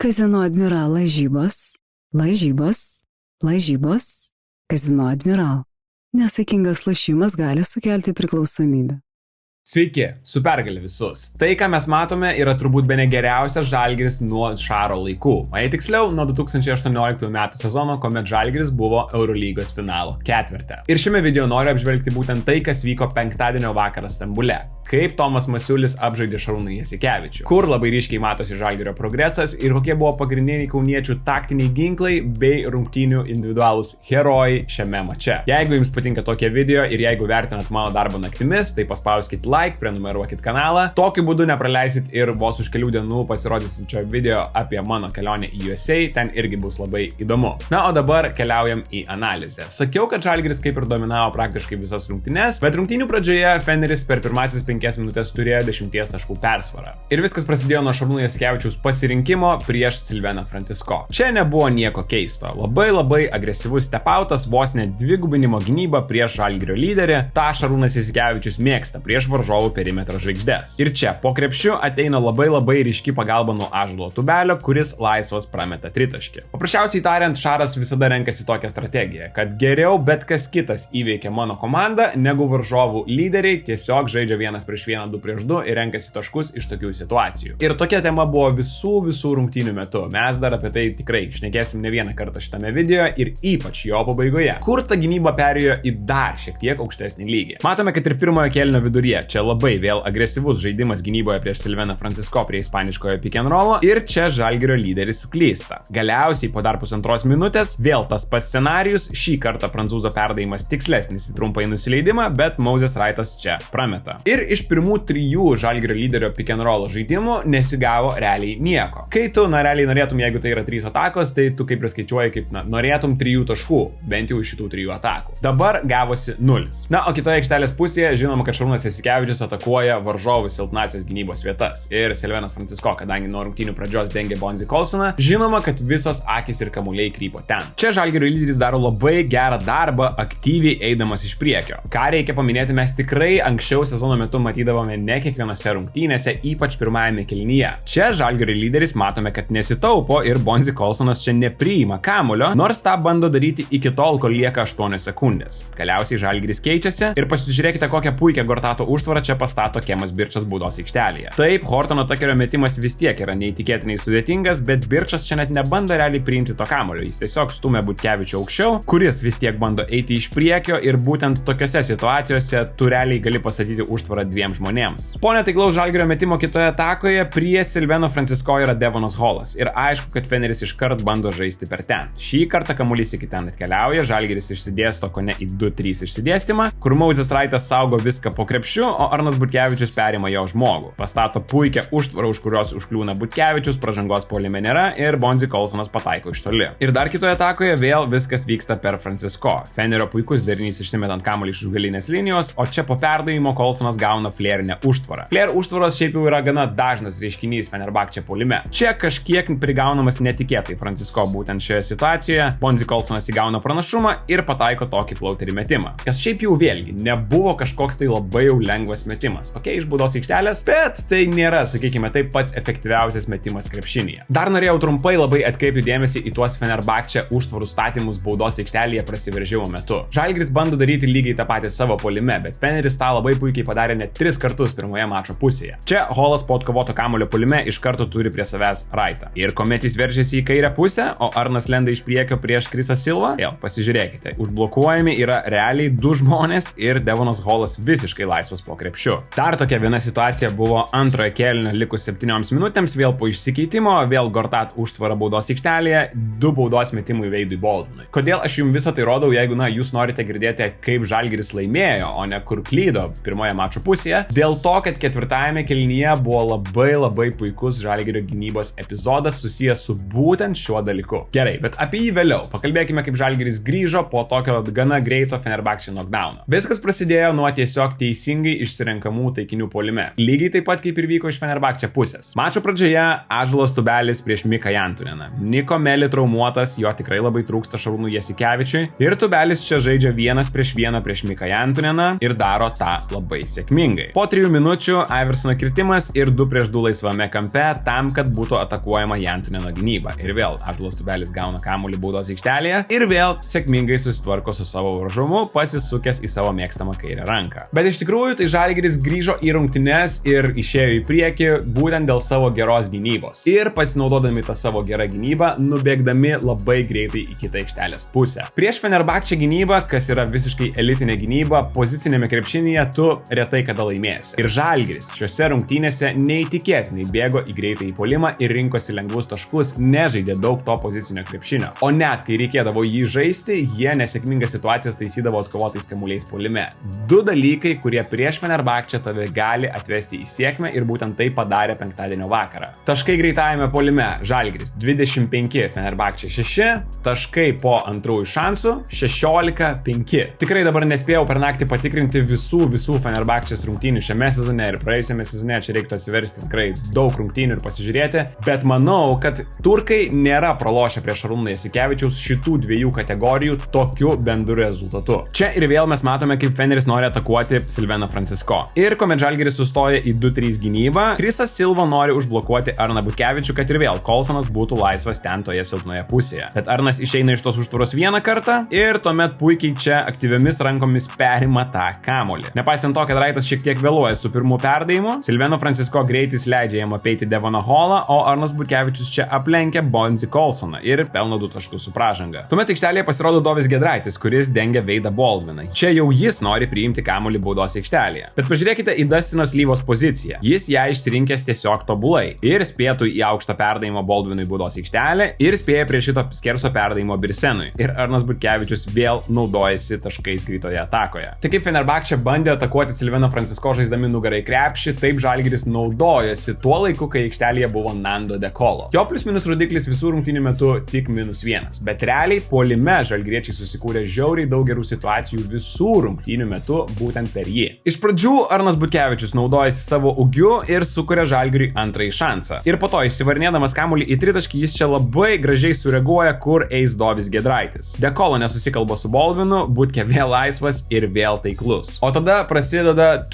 Kazino Admiral lažybos, Kazino Admiral. Nesakingas lošimas gali sukelti priklausomybę. Sveiki, su pergale visus. Tai, ką mes matome, yra turbūt bene geriausias Žalgiris nuo Šaro laikų. O jei tiksliau, nuo 2018 metų sezono, kuomet Žalgiris buvo Eurolygos finalo ketverte. Ir šiame video noriu apžvelgti būtent tai, kas vyko penktadienio vakarą Stambule. Kaip Tomas Masiulis apžaidė Šarūną Jasikevičių, kur labai ryškiai matosi Žalgirio progresas ir kokie buvo pagrindiniai kauniečių taktiniai ginklai bei rungtynių individualūs herojai šiame mače. Jeigu jums patinka tokie video ir jeigu vertinat mano darbą naktimis, tai paspauskit like, prenumeruokit kanalą. Tokiu būdu nepraleisit ir vos už kelių dienų pasirodysiančio video apie mano kelionę į USA, ten irgi bus labai įdomu. Na, o dabar keliaujam į analizę. Sakiau, kad Žalgiris kaip ir dominavo praktiškai visas rungtynes, bet rungtynių pradžioje Feneris per pirmasis 5 minutės turėjo 10 taškų persvarą. Ir viskas prasidėjo nuo Šarūno Jasikevičiaus pasirinkimo prieš Silveną Francisco. Čia nebuvo nieko keisto. Labai agresyvus stepautas, vos ne dvigubinimo gynyba prieš Žalgirio lyderį. Ta Šarūnas Jasikevičius mėgsta prieš varžovų perimetro žvaigždes. Ir čia po krepšiu ateina labai ryški pagalba nuo Ąžuolo Tubelio, kuris laisvas prameta tritaškį. Paprasčiausiai tariant, Šaras visada renkasi tokią strategiją, kad geriau bet kas kitas įveikia mano komandą, negu varžovų lyderiai tiesiog žaidžia 1-1, 2-2 ir renkasi taškus iš tokių situacijų. Ir tokia tema buvo visų rungtynių metu. Mes dar apie tai tikrai šnekėsim ne vieną kartą šitame video ir ypač jo pabaigoje, kur ta gynyba perėjo į dar šiek tiek aukštesnį lygį. Matome, kad ir pirmojo kėlinio viduryje čia labai vėl agresyvus žaidimas gynyboje prieš Silveną Francisco prie ispaniškojo pick and rollo ir čia Žalgirio lyderis suklysta. Galiausiai po dar pusantros minutės vėl tas pats scenarijus, šį kartą prancūzo perdavimas tikslesnis į trumpąjį nusileidimą, bet Moses Wrightas čia prameta. Ir iš pirmų 3 Žalgirio lyderio pick and rollo žaidimų nesigavo realiai nieko. Kai tu realiai norėtum, jeigu tai yra 3 atakos, tai tu kaip ir skaičiuoji, kaip norėtum 3 taškų, bent jau iš šitų 3 atakų. Dabar gavosi 0. Na, o kitoje aikštelės pusėje žinoma, kad Šarūnas Jasikevičius atakuoja varžovų silpnasias gynybos vietas. Ir Silvenas Francisco, kadangi nuo rungtynių pradžios dengė Bonzi Colsoną, žinoma, kad visos akys ir kamuoliai krypo ten. Čia Žalgirio lyderis daro labai gerą darbą, aktyviai eidamas iš priekio. Ką reikia paminėti, mes tikrai anksčiau sezono metu matydavome ne kiekvienose rungtynėse, ypač pirmajame kėlinyje. Čia Žalgirio lyderis matome, kad nesitaupo ir Bonzi Colsonas čia nepriima kamuolio, nors tą bando daryti iki tol, kol lieka 8 sekundės. Galiausiai Žalgiris keičiasi ir pasižiūrėkite, kokią puikią Gortato užtvarą čia pastato Kemas Birčas baudos aikštelėje. Taip, Hortono Takerio metimas vis tiek yra neįtikėtinai sudėtingas, bet Birčas čia net nebando realiai priimti to kamuolio. Jis tiesiog stumia Butkevičių aukščiau, kuris vis tiek bando eiti iš priekio ir būtent tokiose situacijose tu realiai gali pastatyti užtvarą 2 žmonėms. Po netaiklaus Žalgirio metimo kitoje atakoje prie Silveno Francisco yra Devonas Hallas ir aišku, kad Feneris iškart bando žaisti per ten. Šį kartą kamuolys iki ten atkeliauja, Žalgiris išsidėsto kone į 2-3 išsidėstymą, kur Moses Wrightas saugo viską po krepšiu, o Arnas Butkevičius perima jo žmogų. Pastato puikią užtvarą, už kurios užkliūna Butkevičius, pražangos puolime nėra ir Bonzi Colsonas pataiko iš toli. Ir dar kitoje atakoje vėl viskas vyksta per Francisco. Fenerio puikus derinys išsimetant kamuolį iš už galinės linijos, o čia po perdavimo Colsonas gauna flerinę užtvarą. Flare užtvaros šiaip jau yra gana dažnas reiškinys Fenerbahče puolime. Čia kažkiek prigaunamas netikėtai Francisco būtent šioje situacijoje. Bonzi Colsonas įgauna pranašumą ir pataiko tokį floaterį metimą. Kas šiaip jau vėlgi nebuvo kažkoks tai labai jau lengvas metimas. Okei, iš baudos aikštelės, bet tai nėra, sakykime, taip pats efektyviausias metimas krepšinyje. Dar norėjau trumpai labai atkreipti dėmesį į tuos Fenerbahče užtvarų statymus baudos aikštelėje prasiveržimo metu. Žalgiris bando daryti lygiai tą patį savo puolime, bet Feneris tą labai puikiai padarė net 3 kartus pirmoje mačo pusėje. Čia Hallas po atkovoto kamuolio puolime iš karto turi prie savęs Wrightą. Ir kuomet jis veržiasi į kairę pusę, o Arnas lenda iš priekio prieš Chrisą Silvą, vėl pasižiūrėkite, užblokuojami yra realiai 2 žmonės ir Devonas Hallas visiškai laisvas po krepšiu. Dar tokia viena situacija buvo antrojo kėlinio likus 7 minutėms, vėl po išsikeitimo, vėl Gortat užtvara baudos aikštelėje, 2 baudos metimų Veidui Baldwinui. Kodėl aš jums visą tai rodau, jeigu jūs norite girdėti, kaip Žalgiris laimėjo, o ne kur klydo pirmoje mačo pusėje? Dėl to, kad ketvirtajame kėlinyje buvo labai puikus Žalgirio gynybos epizodas susijęs su būtent šiuo dalyku. Gerai, bet apie jį vėliau. Pakalbėkime, kaip Žalgiris grįžo po tokio gana greito Fenerbahče knockdowno. Viskas prasidėjo nuo tiesiog teisingai išsirenkamų taikinių puolime. Lygiai taip pat kaip ir vyko iš Fenerbahče pusės. Mačo pradžioje Ąžuolas Tubelis prieš Miką Jantuneną. Niko Meli traumuotas, jo tikrai labai trūksta Šarūnui Jasikevičiui ir Tubelis čia žaidžia 1-1 prieš Miką Jantuneną ir daro tą labai sėkmingai. sėkmingai. Po 3 minučių Iversono kirtimas ir 2 prieš 2 laisvame kampe tam, kad būtų atakuojama Jantuneno gynyba. Ir vėl Ąžuolas Tubelis gauna kamuolį baudos aikštelėje ir vėl sėkmingai susitvarko su savo varžomu, pasisukęs į savo mėgstamą kairę ranką. Bet iš tikrųjų tai Žalgiris grįžo į rungtynes ir išėjo į priekį būtent dėl savo geros gynybos. Ir pasinaudodami tą savo gerą gynybą, nubėgdami labai greitai į kitą aikštelės pusę. Prieš Fenerbahče gynybą, kas yra visiškai elitinė gynyba, pozicinėme krepšinyje tu retai kada laimėsi. Ir Žalgiris šiuose rungtynėse neįtikėtinai bėgo į greitą įpuolimą ir rinkosi lengvus taškus, nežaidė daug to pozicinio krepšinio. O net kai reikėdavo jį žaisti, jie nesėkmingas situacijas taisydavo atkovotais kamuoliais puolime. 2 dalykai, kurie prieš Fenerbahče tave gali atvesti į sėkmę ir būtent tai padarė penktadienio vakarą. Taškai greitajame puolime Žalgiris 25, Fenerbahče 6, taškai po antrųjų šansų 16-5. Tikrai dabar nespėjau per naktį patikrinti visų Fenerbahčės rungtynių šiame sezone ir praėjusiame sezone, čia reiktų atsiversti tikrai daug rungtynių ir pasižiūrėti, bet manau, kad turkai nėra pralošę prieš Šarūną Jasikevičiaus šitų 2 kategorijų tokiu bendru rezultatu. Čia ir vėl mes matome, kaip Feneris nori atakuoti Silveno Francisko. Ir kuomet Žalgiris sustoja į 2-3 gynybą, Krisas Silva nori užblokuoti Arną Butkevičių, kad ir vėl Kolsonas būtų laisvas ten toje silpnoje pusėje. Bet Arnas išeina iš tos užtvaros vieną kartą ir tuomet puikiai čia aktyviomis rankomis perima tą kamuolį. Nepaisant to, kad Raitas šiek tiek vėluoja su pirmu perdavimu, Silveno Francisko greitis leidžia jam apeiti Devoną Holą, o Arnas Butkevičius čia aplenkia Bonzi Kolsoną ir pelno 2 taškus su pražanga. Tuomet aikštelėje pasirodo Dovis Giedraitis, kuris dengia Veidą Baldviną. Čia jau jis nori priimti kamuolį baudos aikštelėje. Bet pažiūrėkite į Dustino Slyvos poziciją. Jis ją išsirinkęs tiesiog tobulai ir spėtų į aukštą perdavimą Baldvinui baudos aikštelę ir spėja prie šito skerso perdavimo Birsenui. Ir Arnas Butkevičius vėl naudojasi taškais greitoje atakoje. Tai kaip Fenerbahče bandė atakuoti Silveno Francisko žaisdami nugarai krepšį, taip Žalgiris naudojosi tuo laiku, kai aikštelėje buvo Nando De Colo. Jo plius-minus rodiklis visų rungtynių metu tik -1, bet realiai puolime žalgiriečiai susikūrė žiauriai daug gerų situacijų visų rungtynių metu būtent per jį. Iš pradžių Arnas Butkevičius naudojasi savo ūgiu ir sukuria Žalgiriui antrąjį šansą. Ir po to įsivarnėdamas kamuolį į tritaškį jis čia labai gražiai sureaguoja, kur eis Dovis Giedraitis. De Colo nesusikalba su Baldvinu, Butke vėl laisvas ir vėl taiklus. O tada prasideda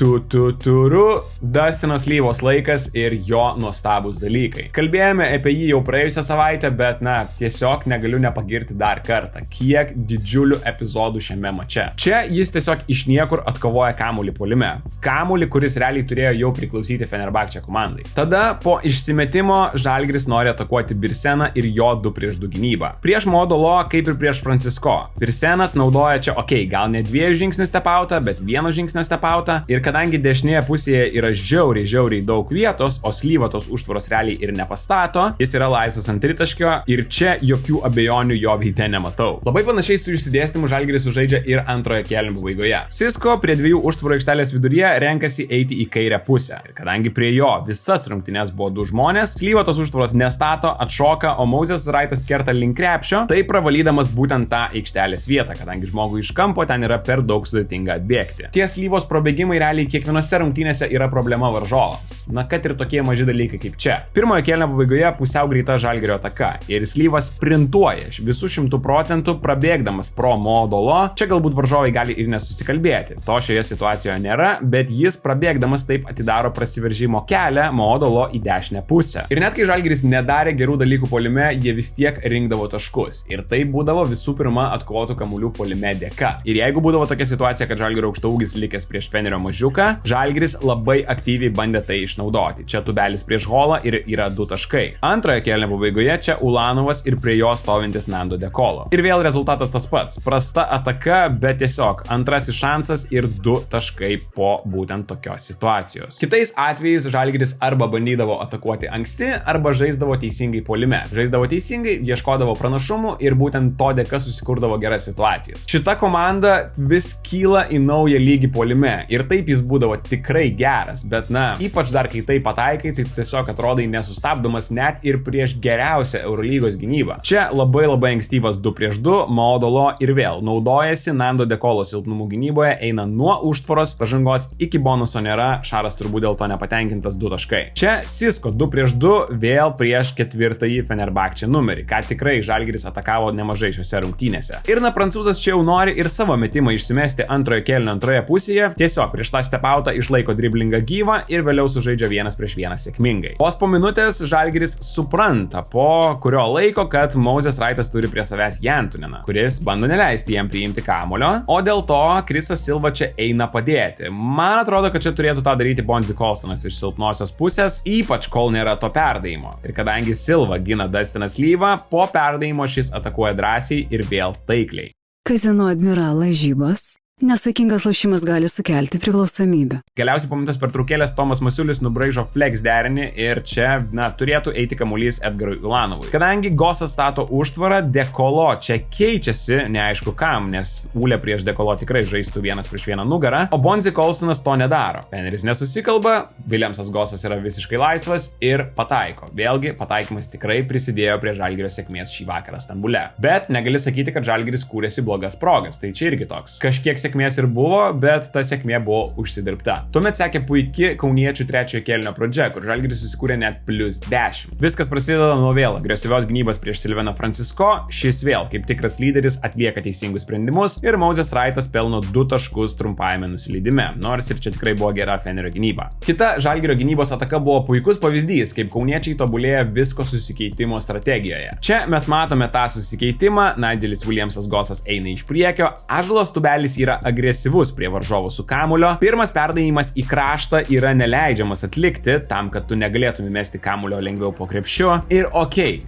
Dustino Slyvos laikas ir jo nuostabūs dalykai. Kalbėjome apie jį jau praėjusią savaitę, bet tiesiog negaliu nepagirti dar kartą, kiek didžiulių epizodų šiame mače. Čia jis tiesiog iš niekur atkovoja kamuolį puolime. Kamuolį, kuris realiai turėjo jau priklausyti Fenerbahče komandai. Tada po išsimetimo Žalgiris nori atakuoti Birseną ir jo 2 prieš 2 gynybą. Prieš Modolo, kaip ir prieš Francisko. Birsenas naudoja čia, gal ne 2 žingsnių stepautą, bet 1 žingsnio stepautą. Ir kadangi dešinėje pusėje yra žiauriai daug vietos, o Slyva tos užtvaros realiai ir nepastato, jis yra laisvas ant tritaškio ir čia jokių abejonių jo veide nematau. Labai panašiai su išsidėstymu Žalgiris sužaidžia ir antrojo kėlinio pabaigoje. Sisko prie 2 užtvarų aikštelės viduryje renkasi eiti į kairę pusę. Ir kadangi prie jo visas rungtynes buvo 2 žmonės, Slyva tos užtvaros nestato, atšoka, o Moses Raitas kerta link krepšio, tai pravalydamas būtent tą aikštelės vietą, kadangi žmogui iš kampo ten yra per daug sudėtinga atbėgti. Tie Slyvos probėgimai realiai kiekvienose rungtynėse yra problema varžovams. Kad ir tokie maži dalykai kaip čia. Pirmojo kėlinio pabaigoje pusiau greita Žalgirio ataka ir Slyvas sprintuoja visų 100% prabėgdamas pro Modolo. Čia galbūt varžovai gali ir nesusikalbėti. To šioje situacijoje nėra, bet jis prabėgdamas taip atidaro prasiveržimo kelią Modolo į dešinę pusę. Ir net kai Žalgiris nedarė gerų dalykų puolime, jie vis tiek rinkdavo taškus. Ir tai būdavo visų pirma atkovotų kamuolių puolime dėka. Ir jeigu būdavo tokia situacija, kad Žalgirio aukštaūgis likęs prieš Fenerio mažiuką, Žalgiris labai aktyviai bandė tai išnaudoti. Čia Tubelis prieš Holą ir yra 2 taškai. Antrojo kėlinio pabaigoje čia Ulanovas ir prie jo stovintis Nando De Colo. Ir vėl rezultatas tas pats. Prasta ataka, bet tiesiog antrasis šansas ir 2 taškai po būtent tokios situacijos. Kitais atvejais Žalgiris arba bandydavo atakuoti anksti, arba žaisdavo teisingai puolime. Žaisdavo teisingai, ieškodavo pranašumų ir būtent to dėka susikurdavo geras situacijas. Šita komanda vis kyla į naują lygį puolime ir taip jis būdavo tikrai geras, bet ypač dar kai tai pataikai, tai tiesiog atrodai nesustabdomas net ir prieš geriausią Eurolygos gynybą. Čia labai ankstyvas 2 prieš 2, Modolo ir vėl naudojasi Nando De Colo silpnumų gynyboje, eina nuo užtvaros, pažangos iki bonuso nėra, Šaras turbūt dėl to nepatenkintas 2 taškai. Čia Sisko 2 prieš 2 vėl prieš 4-ąjį Fenerbahče numerį, ką tikrai Žalgiris atakavo nemažai šiose rungtynėse. Ir prancūzas čia jau nori ir savo metimą išsimesti antrojo kėlinio antroje pusėje, tiesiog prieš tą stepautą išlaiko driblingą gyvą ir vėliau sužaidžia 1-1 sėkmingai. Vos po minutės Žalgiris supranta, po kurio laiko, kad Moses Wrightas turi prie savęs Jantuneną, kuris bando neleisti jam priimti kamulio, o dėl to Chrisas Silva čia eina padėti. Man atrodo, kad čia turėtų tą daryti Bonzi Colsonas iš silpnosios pusės, ypač kol nėra to perdavimo. Ir kadangi Silva gina Dustinas Lyvą, po perdavimo šis atakuoja drąsiai ir vėl taikliai. Kazino Admiral lažybos. Nesaikingas lošimas gali sukelti priklausomybę. Galiausiai po minutės pertraukėlės Tomas Masiulis nubraižo flex derinį ir čia, turėtų eiti kamuolys Edgarui Ulanovui. Kadangi Gosas stato užtvarą, Dekolo čia keičiasi, neaišku kam, nes Ūlė prieš Dekolo tikrai žaistų 1-1 nugarą, o Bonzi Colsonas to nedaro. Feneris nesusikalba, Williamsas Gosas yra visiškai laisvas ir pataiko. Vėlgi, pataikymas tikrai prisidėjo prie Žalgirio sėkmės šį vakarą Stambule. Bet negali sakyti, kad Žalgiris kūrėsi blogas progas, tai čia irgi toks. Kažkiek sėkmės ir buvo, bet ta sėkmė buvo užsidirbta. Tuomet sekė puiki kauniečių trečiojo kėlinio pradžia, kur Žalgiris susikūrė net +10. Viskas prasideda nuo vėl agresyvios gynybos prieš Silveną Francisco, šis vėl kaip tikras lyderis atlieka teisingus sprendimus ir Moses Wrightas pelno 2 taškus trumpajame nusileidime, nors ir čia tikrai buvo gera Fenerio gynyba. Kita Žalgirio gynybos ataka buvo puikus pavyzdys, kaip kauniečiai tobulėja visko susikeitimo strategijoje. Čia mes matome tą susikeitimą, Nigelis Williamsas Gosas eina iš priekio, Ąžuolas Tubelis yra agresyvus prie varžovų su kamulio, pirmas perdavimas į kraštą yra neleidžiamas atlikti tam, kad tu negalėtum įmesti kamulio lengviau po krepšiu. Ir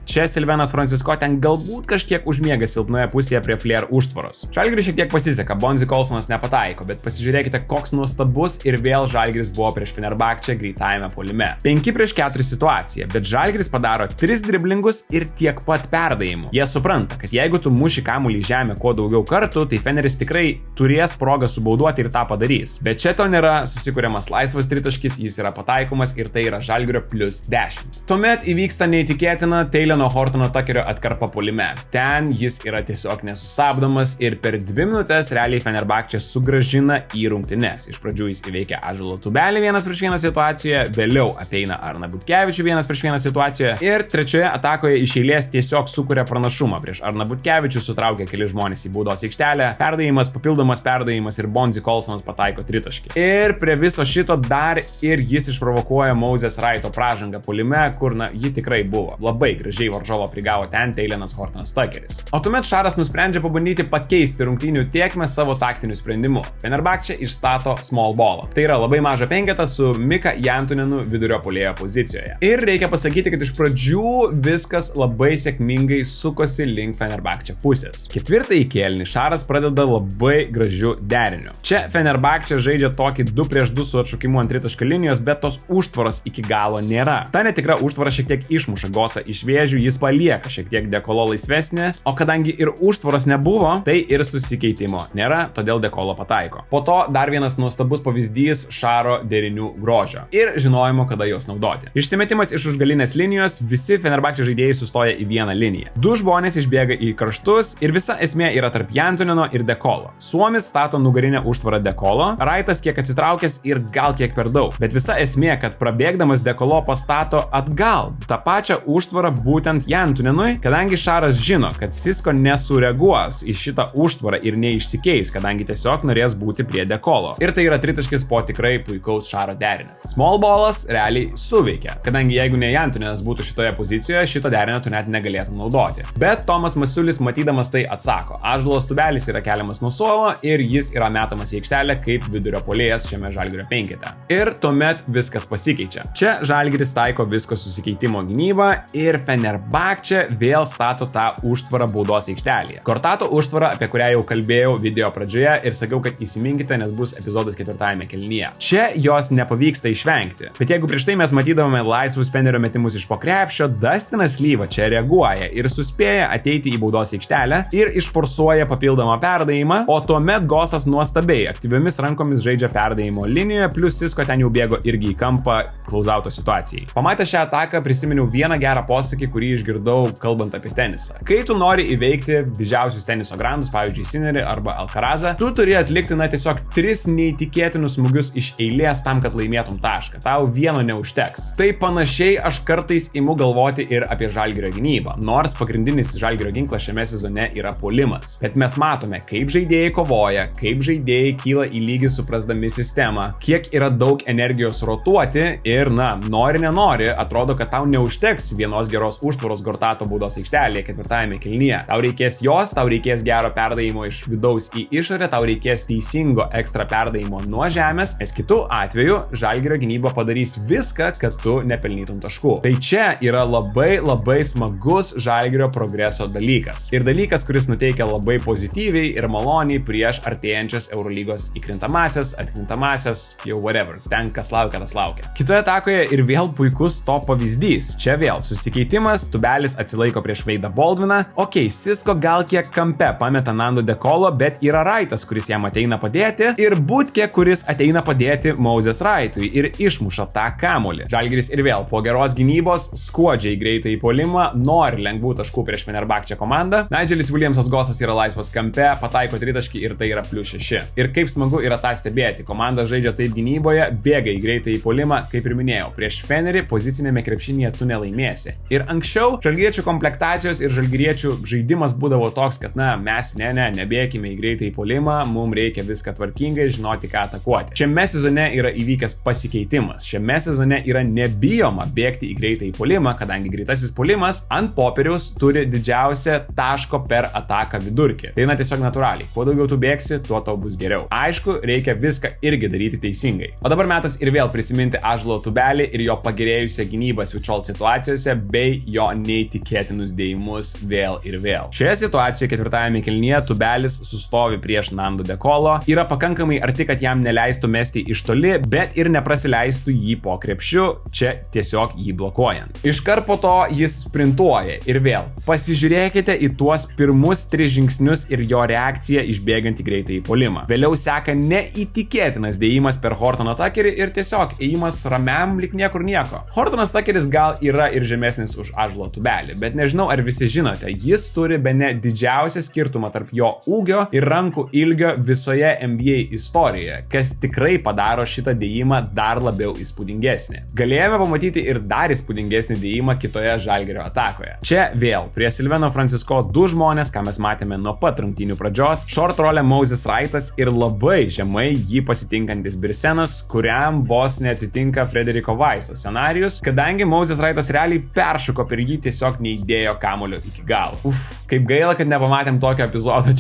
čia Silvenas Francisco ten galbūt kažkiek užmiega silpnoje pusėje prie Flair užtvaros. Žalgiriui šiek tiek pasiseka, Bonzi Colsonas nepataiko, bet pasižiūrėkite, koks nuostabus ir vėl Žalgiris buvo prieš Fenerbahčę greitajame puolime. 5-4 situacija, bet Žalgiris padaro 3 driblingus ir tiek pat perdavimų. Jie supranta, kad jeigu tu muši kamuolį į žemę kuo daugiau kartų, tai Feneris tikrai turės progą subauduoti ir tą padarys. Bet čia to nėra, susikuriamas laisvas tritaškis, jis yra pataikomas ir tai yra Žalgirio +10. Tuomet įvyksta neįtikėtina Tayleno Hortono Tuckerio atkarpa puolime. Ten jis yra tiesiog nesustabdomas ir per 2 minutės realiai Fenerbahčė sugrąžina į rungtynes. Iš pradžių jis įveikia Ąžuolo Tubelį 1-1 situacijoje, vėliau ateina Arną Butkevičių 1-1 situacijoje ir trečioje atakoje iš eilės tiesiog sukuria pranašumą. Prieš Arną Butkevičių sutraukia keli žmonės į baudos aikštelę, perdavimas, papildomas perdavimas ir Bonzi Colsonas pataiko tritaškį. Ir prie viso šito dar ir jis išprovokuoja Moses Wrighto pražangą puolime, kur ji tikrai buvo. Labai gražiai varžovo prigavo ten Taylenas Hortonas Tuckeris. O tuomet Šaras nusprendžia pabandyti pakeisti rungtynių tėkmę savo taktiniu sprendimu. Fenerbahčė išstato small ballą. Tai yra labai mažą penketą su Mika Jantunenu vidurio puolėjo pozicijoje. Ir reikia pasakyti, kad iš pradžių viskas labai sėkmingai sukosi link Fenerbahčė pusės. Ketvirtąjį kėlinį Šaras pradeda labai gražiu deriniu. Čia Fenerbahčė žaidžia tokį 2-2 su atšokimu ant tritaškio linijos, bet tos užtvaros iki galo nėra. Ta netikra užtvara šiek tiek išmuša Gosą iš vėžių, jis palieka šiek tiek Dekolo laisvesnė, o kadangi ir užtvaros nebuvo, tai ir susikeitimo nėra, todėl Dekolo pataiko. Po to dar vienas nuostabus pavyzdys Šaro derinių grožio ir žinojimo, kada juos naudoti. Išsimetimas iš užgalinės linijos, visi Fenerbahčė žaidėjai sustoja į vieną liniją. 2 žmonės išbėga į kraštus ir visa esmė yra tarp Jantuneno ir Dekolo. Suomis stato nugarinę užtvarą Dekolo, Wrightas kiek atsitraukęs ir gal kiek per daug. Bet visa esmė, kad prabėgdamas Dekolo pastato atgal tą pačią užtvarą būtent Jantunenui, kadangi Šaras žino, kad Sisko nesureaguos į šitą užtvarą ir neišsikeis, kadangi tiesiog norės būti prie Dekolo. Ir tai yra tritaškis po tikrai puikaus Šaro derinio. Small ballas realiai suveikia, kadangi jeigu ne Jantunenas būtų šitoje pozicijoje, šito derinio tu net negalėtum naudoti. Bet Tomas Masiulis matydamas tai atsako. Ąžuolas Tubelis yra keliamas nuo suolo ir jis yra metamas į aikštelę kaip vidurio puolėjas šiame Žalgirio penkete. Ir tuomet viskas pasikeičia. Čia Žalgiris taiko visko susikeitimo gynybą ir Fenerbahčė vėl stato tą užtvarą baudos aikštelėje. Kortato užtvara, apie kurią jau kalbėjau video pradžioje ir sakiau, kad įsiminkite, nes bus epizodas 4 kėlinyje. Čia jos nepavyksta išvengti. Bet jeigu prieš tai mes matydavome laisvus Fenerio metimus iš po krepšio, Dustinas Lyva čia reaguoja ir suspėja ateiti į baudos aikštelę ir išforsuoja papildomą perdavimą, o tuomet Gosas nuostabiai aktyviomis rankomis žaidžia perdavimo linijoje, plus Sisko ten jau bėgo irgi į kampą klauzauto situacijai. Pamatę šią ataką prisiminiau vieną gerą posakį, kurį kurį išgirdau kalbant apie tenisą. Kai tu nori įveikti didžiausius teniso grandus, pavyzdžiui, Sinnerį arba Alcarazą, tu turi atlikti tiesiog 3 neįtikėtinus smūgius iš eilės tam, kad laimėtum tašką. Tau vieno neužteks. Tai panašiai aš kartais imu galvoti ir apie Žalgirio gynybą, nors pagrindinis Žalgirio ginklas šiame sezone yra puolimas. Bet mes matome, kaip žaidėjai kovoja, kaip žaidėjai kyla į lygį suprasdami sistemą, kiek yra daug energijos rotuoti ir, nenori, atrodo, kad tau neužteks vienos geros užtvaros Gortato baudos aikštelėje 4 kėlinyje. Tau reikės jos, tau reikės gero perdavimo iš vidaus į išorę, tau reikės teisingo ekstra perdavimo nuo žemės, nes kitu atveju Žalgirio gynyba padarys viską, kad tu nepelnytum taškų. Tai čia yra labai smagus Žalgirio progreso dalykas. Ir dalykas, kuris nuteikia labai pozityviai ir maloniai prieš artėjančias Eurolygos įkrintamasias, atkrintamasias, jau whatever. Ten kas laukia, tas laukia. Kitoje atakoje ir vėl puikus to pavyzdys. Čia vėl susikeitimas, Tubelis atsilaiko prieš Veidą Baldviną. Sisko gal kiek kampe pameta Nando De Colo, bet yra Raitas, kuris jam ateina padėti, ir Butkė, kuris ateina padėti Moses Raitui ir išmuša tą kamuolį. Žalgiris ir vėl po geros gynybos skuodžiai greitai į puolimą, nori lengvų taškų prieš Fenerbahče komandą. Nigelis Williamsas Gosas yra laisvas kampe, pataiko tritaškį ir tai yra +6. Ir kaip smagu yra tą stebėti. Komanda žaidžia taip gynyboje, bėga į greitai į puolimą, kaip ir minėjau. Prieš Fenerį pozicinėme krepšinėje tu nelaimėsi. Ir anksčiau žalgiriečių komplektacijos ir žalgiriečių žaidimas būdavo toks, kad mes nebėkime į greitai į puolimą, mums reikia viską tvarkingai, žinoti, ką atakuoti. Šiame sezone yra įvykęs pasikeitimas. Šiame sezone yra nebijoma bėgti į greitai į puolimą, kadangi greitasis puolimas ant popieriaus turi didžiausią taško per ataką vidurkį. Tai tiesiog natūraliai. Kuo daugiau tu bėgsi, tuo tau bus geriau. Aišku, reikia viską irgi daryti teisingai. O dabar metas ir vėl prisiminti Ąžuolo Tubelį ir jo pagerėjusią gynybą switch-all situacijose bei jo neįtikėtinus dėjimus vėl ir vėl. Šioje situacijoje 4 kėlinyje Tubelis sustovi prieš Nando De Colo, yra pakankamai arti, kad jam neleistų mesti iš toli, bet ir neprasileistų jį po krepšiu, čia tiesiog jį blokuojant. Iškart po to jis sprintuoja ir vėl. Pasižiūrėkite į tuos pirmus 3 žingsnius ir jo reakciją išbėgant į greitai į puolimą. Vėliau seka neįtikėtinas dėjimas per Hortoną Tuckerį ir tiesiog ėjimas ramiam lyg niekur nieko. Hortonas Tuckeris gal yra ir žemesnis už Ąžuolo Tubelį, bet nežinau, ar visi žinote, jis turi bene didžiausią skirtumą tarp jo ūgio ir rankų ilgio visoje NBA istorijoje, kas tikrai padaro šitą dėjimą dar labiau įspūdingesnį. Galėjome pamatyti ir dar įspūdingesnį dėjimą kitoje Žalgirio atakoje. Čia vėl prie Silveno Francisco 2 žmonės, ką mes matėme nuo pat rungtynių pradžios, short rolė Moses Raitas ir labai žemai jį pasitinkantis Birsenas, kuriam vos neatsitinka Frederiko Vaiso scenarijus, kadangi Moses Raitas realiai peršoko per jį, tiesiog neįdėjo kamuolio iki galo. Kaip gaila, kad nepamatėm tokio epizodo,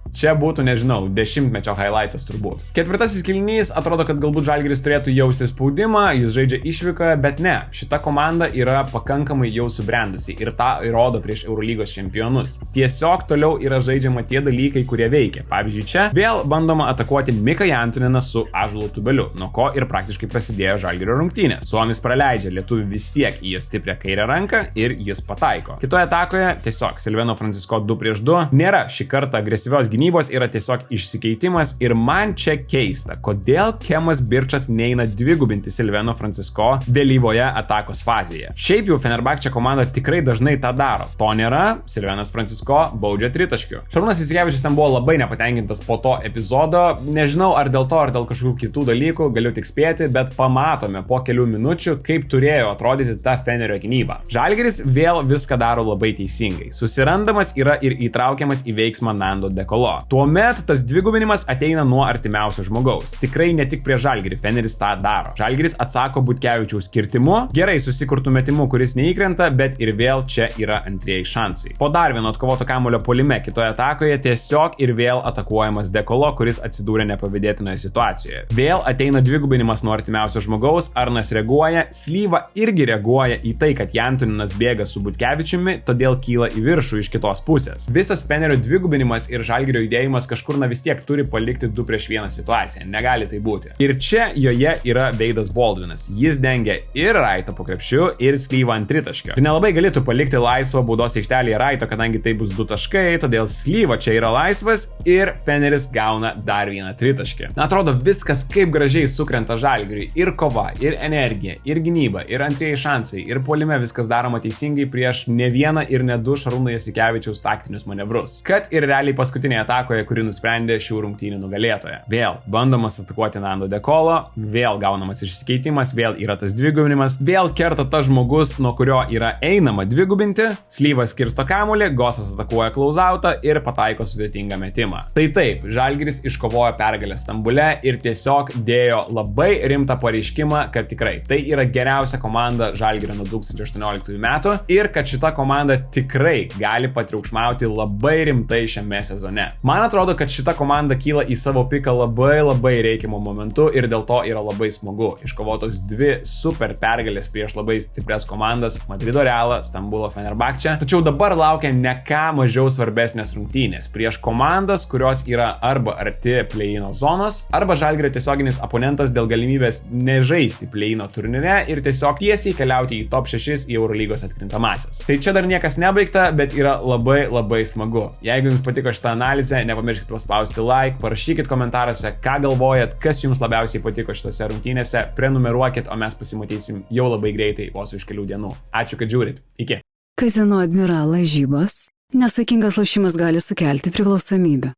čia būtų, nežinau, 10-mečio highlightas turbūt. 4 kėlinys atrodo, kad galbūt Žalgiris turėtų jausti spaudimą, jis žaidžia išvykoje, bet ne, šita komanda yra pakankamai jau subrendusi ir tą įrodo prieš Eurolygos čempionus. Tiesiog toliau yra žaidžiama tie dalykai, kurie veikia. Pavyzdžiui, čia vėl bandoma atakuoti Miką Jantuniną su Ąžuolu Tubeliu, nuo ko ir praktiškai prasidėjo Žalgirio rungtynės. Suomis praleidžia, lietuvių vis tiek į jo stiprią kairę ranką ir jis pataiko. Kitoje atakoje tiesiog Silveno Francisco 2-2 nėra šį kartą agresyvios gynybos, yra tiesiog išsikeitimas ir man čia keista, kodėl Kemas Birčas neina dvigubinti Silveno Francisco vėlyvoje atakos fazėje. Šiaip jau Fenerbahče komanda tikrai dažnai tą daro. To nėra, Silvenas Francisco baudžia tritaškių. Šarūnas Jasikevičius ten buvo labai nepatenkintas po to epizodo, nežinau ar dėl to, ar dėl kažkokių kitų dalykų, galiu tik spėti, bet pamatome po kelių minučių, kaip turėjo atrodyti ta Fenerio gynyba. Žalgiris vėl viską daro labai teisingai. Susirandamas yra ir įtraukiamas į veiksmą Nando De Colo. Tuomet tas dvigubinimas ateina nuo artimiausio žmogaus. Tikrai ne tik prie Žalgirį Feneris tą daro. Žalgiris atsako Butkevičiaus kirtimu, gerai susikurtų metimu, kuris neįkrenta, bet ir vėl čia yra antrieji šansai. Po dar vieno atkovoto kamuolio puolime kitoje atakoje tiesiog ir vėl atakuojamas De Colo, kuris atsidūrė nepavydėtinoje situacijoje. Vėl ateina dvigubinimas nuo artimiausio žmogaus, Arnas reaguoja, Slyva irgi reaguoja į tai, kad Jantuninas bėga su Butkevičiumi, todėl kyla į viršų iš kitos pusės. Visas Fenerio dvigubinimas ir Žalgirio Žalgirio judėjimas kažkur vis tiek turi palikti 2 prieš 1 situaciją. Negali tai būti. Ir čia joje yra Veidas Baldvinas. Jis dengia ir Raitą po krepšiu, ir Slyvą ant tritaškio. Tu nelabai galėtų palikti laisvą baudos aikštelėje Raito, kadangi tai bus 2 taškai, todėl Slyva čia yra laisvas ir Feneris gauna dar vieną tritaškį. Na, atrodo, viskas kaip gražiai sukrenta Žalgiriui. Ir kova, ir energija, ir gynyba, ir antrieji šansai, ir puolime viskas daroma teisingai prieš ne vieną ir ne 2 Šarūno Jasikevičiaus taktinius manevrus. Kad ir realiai paskutinėje atakoje, kuri nusprendė šių rungtynių nugalėtoją. Vėl bandomas atakuoti Nando De Colo, vėl gaunamas išsikeitimas, vėl yra tas dvigubinimas, vėl kerta tas žmogus, nuo kurio yra einama dvigubinti, Slyvas skirsto kamuolį, Gosas atakuoja klauzautą ir pataiko sudėtingą metimą. Tai taip, Žalgiris iškovojo pergalę Stambule ir tiesiog dėjo labai rimtą pareiškimą, kad tikrai tai yra geriausia komanda Žalgirio nuo 2018 metų ir kad šita komanda tikrai gali patriukšmauti labai rimtai šiame sezone. Man atrodo, kad šita komanda kyla į savo piką labai reikiamų momentu ir dėl to yra labai smagu. Iškovotos 2 super pergalės prieš labai stiprias komandas - Madrido Realą, Stambulo Fenerbahčę. Tačiau dabar laukia ne ką mažiau svarbesnės rungtynės prieš komandas, kurios yra arba arti play-ino zonos, arba Žalgirio tiesioginis oponentas dėl galimybės nežaisti play-ino turnyre ir tiesiog tiesiai keliauti į top 6 į Eurolygos atkrintamasis. Tai čia dar niekas nebaigta, bet yra labai smagu. Jeigu jums patiko šitą analizę, nepamirškite paspausti like, parašykit komentaruose, ką galvojat, kas jums labiausiai patiko šitose rungtynėse, prenumeruokit, o mes pasimatysim jau labai greitai, vos už kelių dienų. Ačiū, kad žiūrit. Iki. Kazino Admiral lažybos. Nesaikingas lošimas gali sukelti priklausomybę.